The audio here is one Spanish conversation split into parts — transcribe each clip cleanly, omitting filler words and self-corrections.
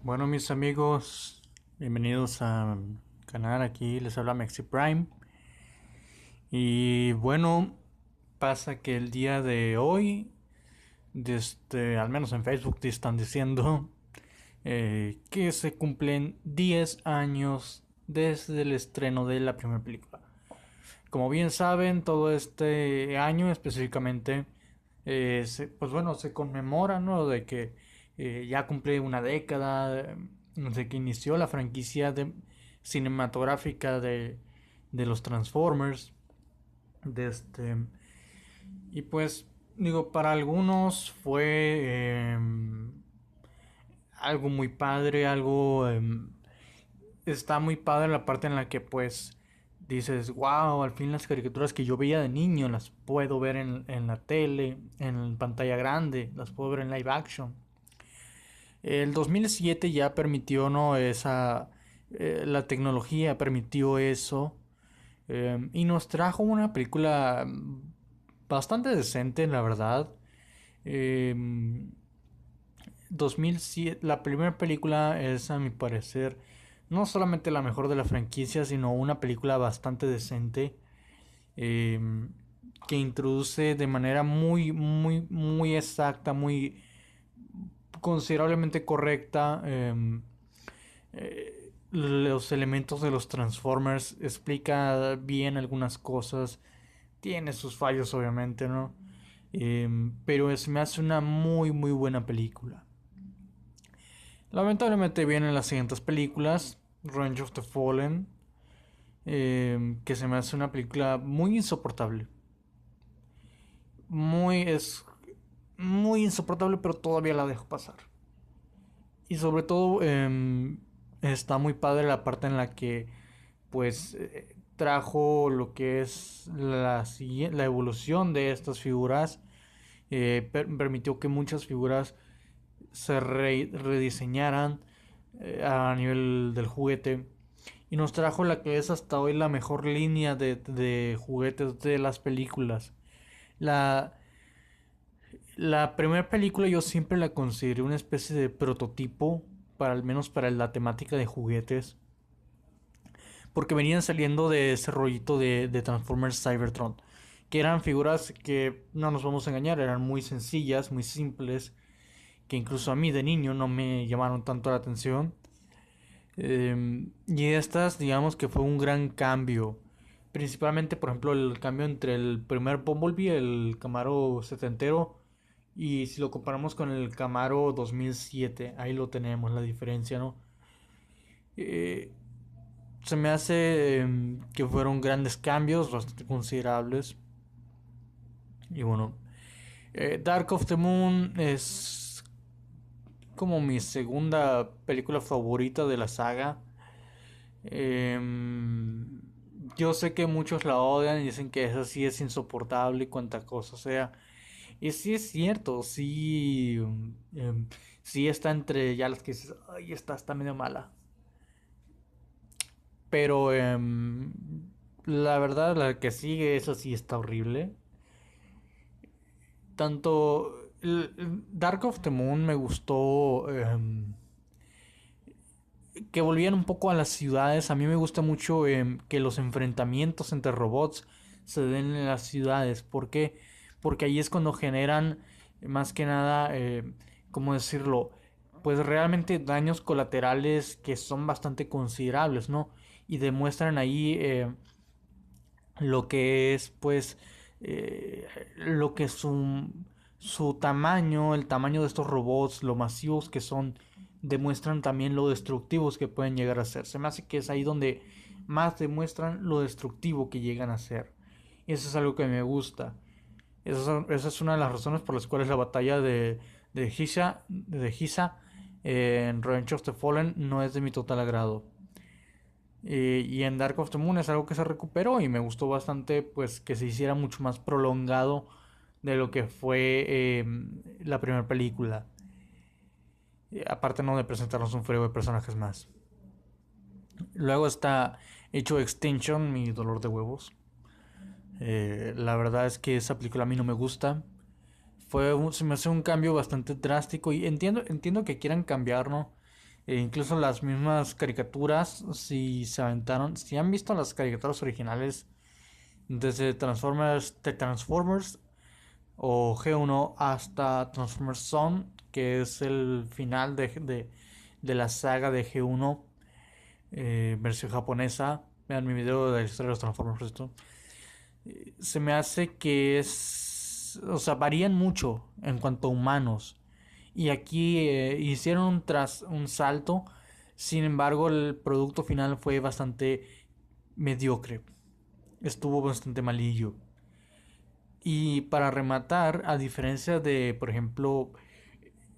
Bueno, mis amigos, bienvenidos a mi canal. Aquí les habla Mexi Prime. Y bueno, pasa que el día de hoy, al menos en Facebook, te están diciendo que se cumplen 10 años desde el estreno de la primera película. Como bien saben, todo este año específicamente, pues bueno, se conmemora, ¿no? De que ya cumple una década, de que inició la franquicia cinematográfica de los Transformers. De este, y pues, digo, para algunos fue algo muy padre, está muy padre la parte en la que pues dices, wow, al fin las caricaturas que yo veía de niño las puedo ver en la tele, en pantalla grande, las puedo ver en live action. El 2007 ya permitió, ¿no? La tecnología permitió eso, y nos trajo una película bastante decente, la verdad. Eh, 2007, la primera película es, a mi parecer, no solamente la mejor de la franquicia, sino una película bastante decente, eh, que introduce de manera muy exacta, muy considerablemente correcta, los elementos de los Transformers, explica bien algunas cosas, tiene sus fallos obviamente, ¿no? Pero se me hace una muy buena película. Lamentablemente vienen las siguientes películas, Revenge of the Fallen, que se me hace una película muy insoportable. Es muy insoportable, pero todavía la dejo pasar. Y sobre todo está muy padre la parte en la que pues trajo lo que es la evolución de estas figuras. Permitió que muchas figuras se rediseñaran a nivel del juguete. Y nos trajo la que es hasta hoy la mejor línea de juguetes de las películas. La, la primera película yo siempre la consideré una especie de prototipo, para al menos para la temática de juguetes. Porque venían saliendo de ese rollito de Transformers Cybertron. Que eran figuras que, no nos vamos a engañar, eran muy sencillas, muy simples. Que incluso a mí de niño no me llamaron tanto la atención. Y estas, digamos que fue un gran cambio. Principalmente, por ejemplo, el cambio entre el primer Bumblebee, el Camaro setentero, y si lo comparamos con el Camaro 2007, ahí lo tenemos, la diferencia, ¿no? Eh, Se me hace que fueron grandes cambios, bastante considerables. Y bueno, Dark of the Moon es como mi segunda película favorita de la saga. Yo sé que muchos la odian y dicen que esa sí es insoportable y cuanta cosa sea. Y sí es cierto, sí, sí está entre ya las que dices, ay, está medio mala. Pero la verdad, la que sigue, esa sí está horrible. Tanto Dark of the Moon me gustó, que volvían un poco a las ciudades. A mí me gusta mucho que los enfrentamientos entre robots se den en las ciudades. ¿Por qué? Porque ahí es cuando generan más que nada, ¿cómo decirlo? Pues realmente daños colaterales que son bastante considerables, ¿no? Y demuestran ahí lo que es pues lo que es su tamaño, el tamaño de estos robots, lo masivos que son, demuestran también lo destructivos que pueden llegar a ser. Se me hace que es ahí donde más demuestran lo destructivo que llegan a ser. Y eso es algo que me gusta. Esa es una de las razones por las cuales la batalla de Giza en Revenge of the Fallen no es de mi total agrado. Y en Dark of the Moon es algo que se recuperó y me gustó bastante pues que se hiciera mucho más prolongado de lo que fue la primera película. Aparte no de presentarnos un frego de personajes más. Luego está hecho Extinction, mi dolor de huevos. La verdad es que esa película a mí no me gusta. Se me hace un cambio bastante drástico y entiendo que quieran cambiar, ¿no? E incluso las mismas caricaturas, si se aventaron, si han visto las caricaturas originales desde Transformers o G1 hasta Transformers Zone, que es el final de la saga de G1, versión japonesa. Vean mi video de la historia de los Transformers, por esto. Se me hace que es, o sea, varían mucho en cuanto a humanos. Y aquí hicieron tras un salto. Sin embargo, el producto final fue bastante mediocre. Estuvo bastante malillo. Y para rematar, a diferencia de, por ejemplo,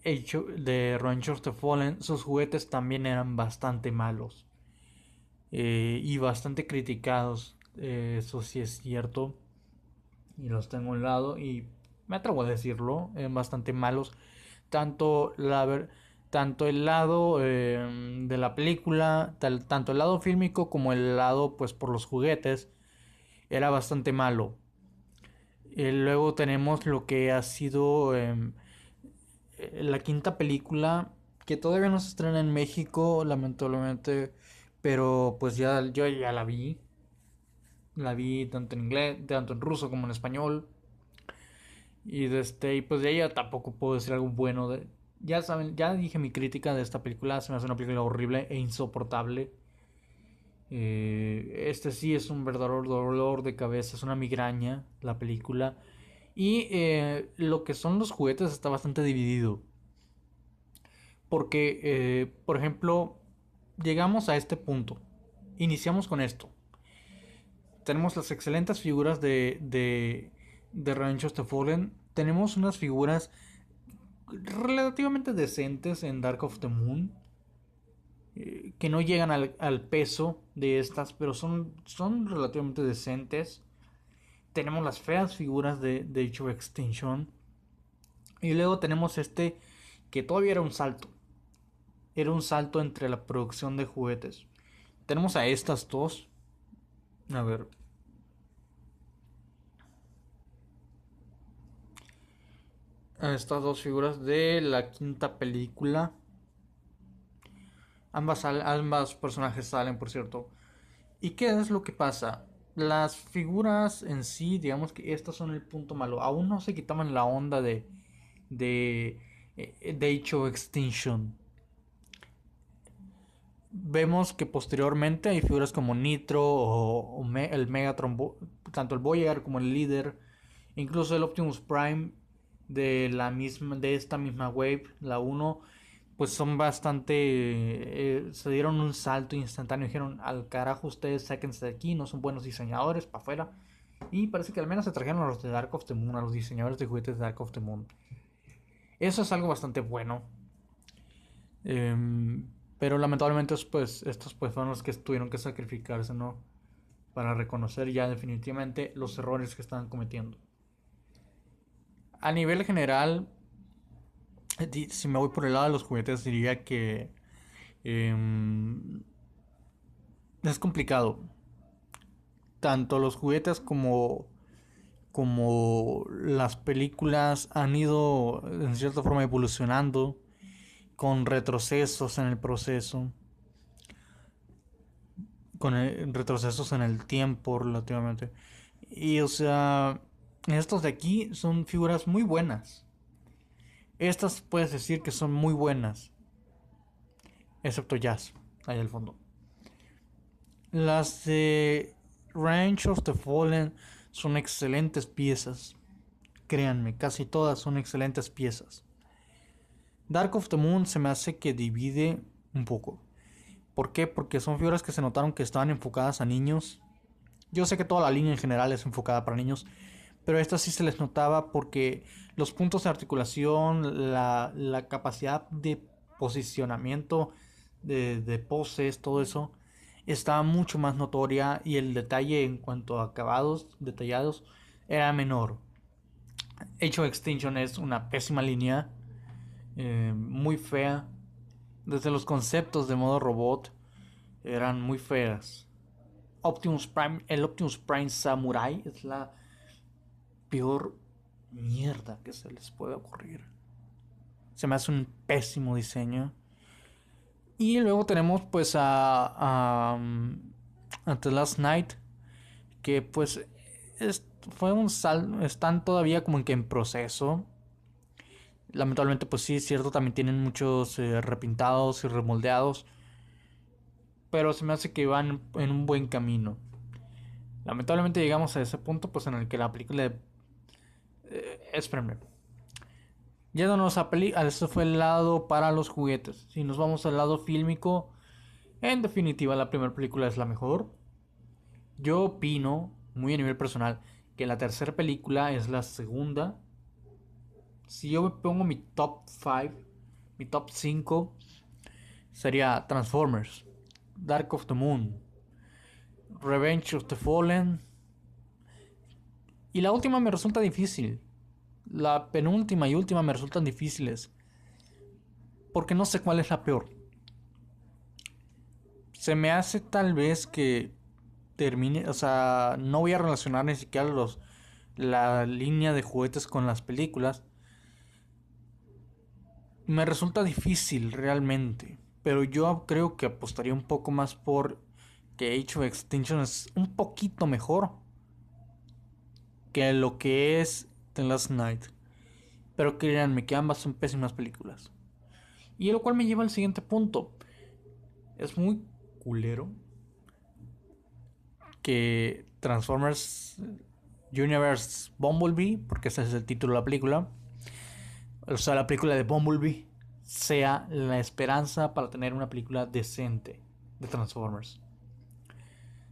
de Revenge of the Fallen, sus juguetes también eran bastante malos. Y bastante criticados. Eso sí es cierto. Y los tengo a un lado. Y me atrevo a decirlo. Bastante malos. Tanto tanto el lado de la película, tanto el lado fílmico como el lado pues por los juguetes, era bastante malo. Luego tenemos lo que ha sido la quinta película, que todavía no se estrena en México, lamentablemente, pero pues ya yo ya la vi tanto en inglés, tanto en ruso como en español. Y pues de ella tampoco puedo decir algo bueno. Ya saben, ya dije mi crítica de esta película. Se me hace una película horrible e insoportable. Este sí es un verdadero dolor de cabeza. Es una migraña la película. Y lo que son los juguetes está bastante dividido. Porque, por ejemplo, llegamos a este punto. Iniciamos con esto. Tenemos las excelentes figuras de Revenge of the Fallen. Tenemos unas figuras relativamente decentes en Dark of the Moon, que no llegan al peso de estas, pero son relativamente decentes. Tenemos las feas figuras de Age of Extinction. Y luego tenemos este que todavía era un salto. Era un salto entre la producción de juguetes. Tenemos a estas dos. A ver. A estas dos figuras de la quinta película. Ambas personajes salen, por cierto. ¿Y qué es lo que pasa? Las figuras en sí, digamos que estas son el punto malo. Aún no se quitaban la onda de, de Age of Extinction. Vemos que posteriormente hay figuras como Nitro el Megatron, tanto el Voyager como el Líder, incluso el Optimus Prime de esta misma wave, la uno, pues son bastante, se dieron un salto instantáneo, dijeron al carajo ustedes, sáquense de aquí, no son buenos diseñadores, para afuera. Y parece que al menos se trajeron a los de Dark of the Moon, a los diseñadores de juguetes de Dark of the Moon. Eso es algo bastante bueno. Pero lamentablemente pues, estos pues fueron los que tuvieron que sacrificarse, ¿no? Para reconocer ya definitivamente los errores que estaban cometiendo. A nivel general, si me voy por el lado de los juguetes, diría que es complicado. Tanto los juguetes como las películas han ido en cierta forma evolucionando con retrocesos en el proceso, retrocesos en el tiempo relativamente. Y o sea, estos de aquí son figuras muy buenas. Estas puedes decir que son muy buenas, excepto Jazz, ahí al fondo. Las de Range of the Fallen son excelentes piezas. Créanme, casi todas son excelentes piezas. Dark of the Moon se me hace que divide un poco. ¿Por qué? Porque son figuras que se notaron que estaban enfocadas a niños. Yo sé que toda la línea en general es enfocada para niños, pero esta sí se les notaba porque los puntos de articulación, la capacidad de posicionamiento, de poses, todo eso, estaba mucho más notoria y el detalle en cuanto a acabados detallados era menor. Age of Extinction es una pésima línea, muy fea. Desde los conceptos de modo robot eran muy feas. El Optimus Prime Samurai es la peor mierda que se les puede ocurrir. Se me hace un pésimo diseño. Y luego tenemos pues a The Last Night, que pues fue un están todavía como que en proceso. Lamentablemente pues sí, es cierto, también tienen muchos repintados y remoldeados, pero se me hace que van en un buen camino. Lamentablemente llegamos a ese punto pues en el que la película espérenme. Yéndonos a eso fue el lado para los juguetes. Si nos vamos al lado fílmico, en definitiva la primera película es la mejor. Yo opino, muy a nivel personal, que la tercera película es la segunda. Si yo me pongo mi top 5, mi top 5 sería Transformers, Dark of the Moon, Revenge of the Fallen. Y la última me resulta difícil. La penúltima y última me resultan difíciles. Porque no sé cuál es la peor. Se me hace tal vez que termine, o sea, no voy a relacionar ni siquiera la línea de juguetes con las películas. Me resulta difícil realmente, pero yo creo que apostaría un poco más por que Age of Extinction es un poquito mejor que lo que es The Last Night. Pero créanme que ambas son pésimas películas. Y lo cual me lleva al siguiente punto. Es muy culero que Transformers Universe Bumblebee, porque ese es el título de la película, o sea, la película de Bumblebee, sea la esperanza para tener una película decente de Transformers.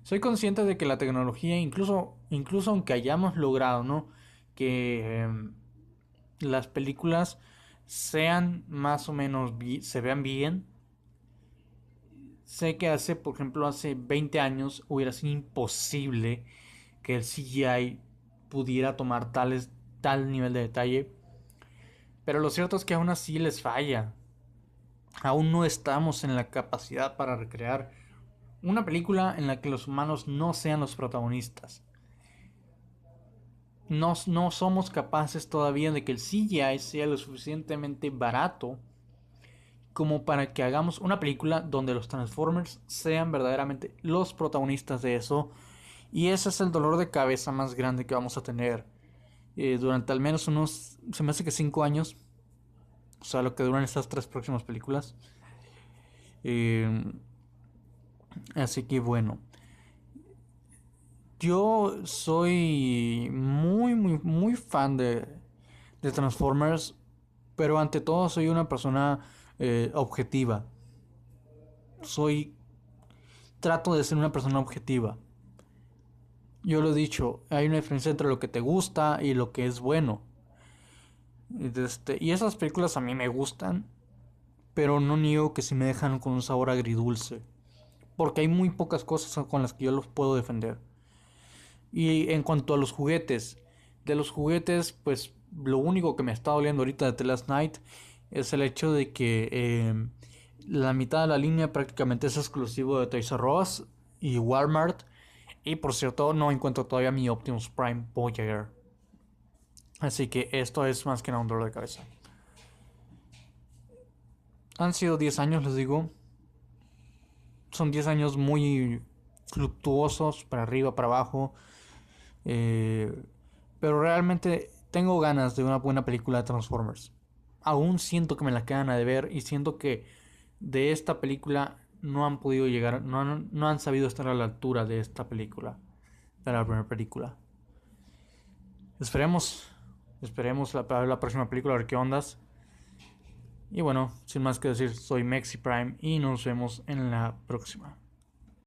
Soy consciente de que la tecnología, incluso aunque hayamos logrado, ¿no?, que las películas sean más o menos se vean bien. Sé que por ejemplo, hace 20 años hubiera sido imposible que el CGI pudiera tomar tal nivel de detalle. Pero lo cierto es que aún así les falla. Aún no estamos en la capacidad para recrear una película en la que los humanos no sean los protagonistas. No somos capaces todavía de que el CGI sea lo suficientemente barato como para que hagamos una película donde los Transformers sean verdaderamente los protagonistas de eso. Y ese es el dolor de cabeza más grande que vamos a tener durante al menos se me hace que 5 años. O sea, lo que duran estas 3 próximas películas. Eh, Así que bueno. Yo soy muy fan de Transformers. Pero ante todo soy una persona objetiva. Soy Trato de ser una persona objetiva. Yo lo he dicho, hay una diferencia entre lo que te gusta y lo que es bueno. Y esas películas a mí me gustan, pero no niego que sí me dejan con un sabor agridulce. Porque hay muy pocas cosas con las que yo los puedo defender. Y en cuanto a los juguetes, de los juguetes, pues lo único que me está doliendo ahorita de The Last Night es el hecho de que la mitad de la línea prácticamente es exclusivo de Toys R Us y Walmart. Y por cierto, no encuentro todavía mi Optimus Prime Voyager. Así que esto es más que nada un dolor de cabeza. Han sido 10 años, les digo. Son 10 años muy fluctuosos, para arriba, para abajo. Pero realmente tengo ganas de una buena película de Transformers. Aún siento que me la quedan a deber y siento que de esta película no han podido llegar, no han sabido estar a la altura de esta película, de la primera película. Esperemos, esperemos para ver la próxima película, a ver qué ondas. Y bueno, sin más que decir, soy Mexi Prime y nos vemos en la próxima.